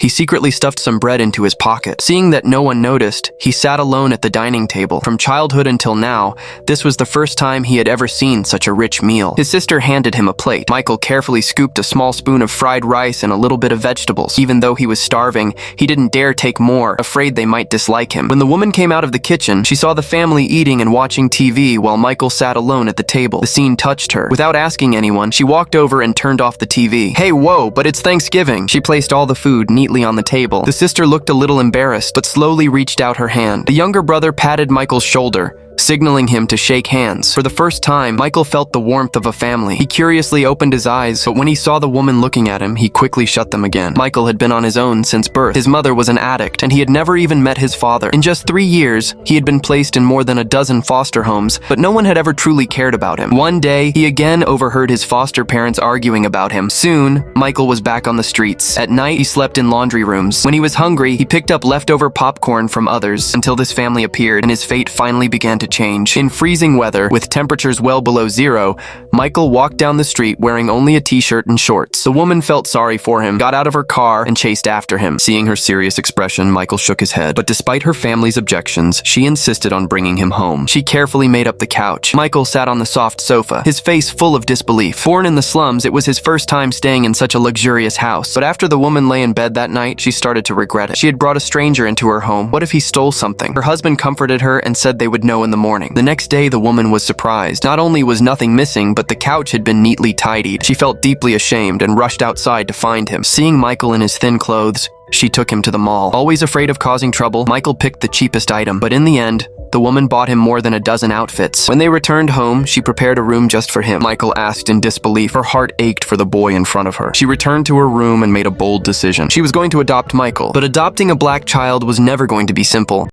He secretly stuffed some bread into his pocket. Seeing that no one noticed, he sat alone at the dining table. From childhood until now, this was the first time he had ever seen such a rich meal. His sister handed him a plate. Michael carefully scooped a small spoon of fried rice and a little bit of vegetables. Even though he was starving, he didn't dare take more, afraid they might dislike him. When the woman came out of the kitchen, she saw the family eating and watching TV while Michael sat alone at the table. The scene touched her. Without asking anyone, she walked over and turned off the TV. "Hey, whoa, but it's Thanksgiving." She placed all the food neatly on the table. The sister looked a little embarrassed, but slowly reached out her hand. The younger brother patted Michael's shoulder, signaling him to shake hands. For the first time, Michael felt the warmth of a family. He curiously opened his eyes, but when he saw the woman looking at him, he quickly shut them again. Michael had been on his own since birth. His mother was an addict, and he had never even met his father. In just 3 years, he had been placed in more than a dozen foster homes, but no one had ever truly cared about him. One day, he again overheard his foster parents arguing about him. Soon, Michael was back on the streets. At night, he slept in laundry rooms. When he was hungry, he picked up leftover popcorn from others until this family appeared, and his fate finally began to change. In freezing weather, with temperatures well below zero, Michael walked down the street wearing only a t-shirt and shorts. The woman felt sorry for him, got out of her car, and chased after him. Seeing her serious expression, Michael shook his head. But despite her family's objections, she insisted on bringing him home. She carefully made up the couch. Michael sat on the soft sofa, his face full of disbelief. Born in the slums, it was his first time staying in such a luxurious house. But after the woman lay in bed that night, she started to regret it. She had brought a stranger into her home. What if he stole something? Her husband comforted her and said they would know in the morning. The next day, the woman was surprised. Not only was nothing missing, but the couch had been neatly tidied. She felt deeply ashamed and rushed outside to find him. Seeing Michael in his thin clothes, she took him to the mall. Always afraid of causing trouble, Michael picked the cheapest item. But in the end, the woman bought him more than a dozen outfits. When they returned home, she prepared a room just for him. Michael asked in disbelief. Her heart ached for the boy in front of her. She returned to her room and made a bold decision. She was going to adopt Michael. But adopting a black child was never going to be simple.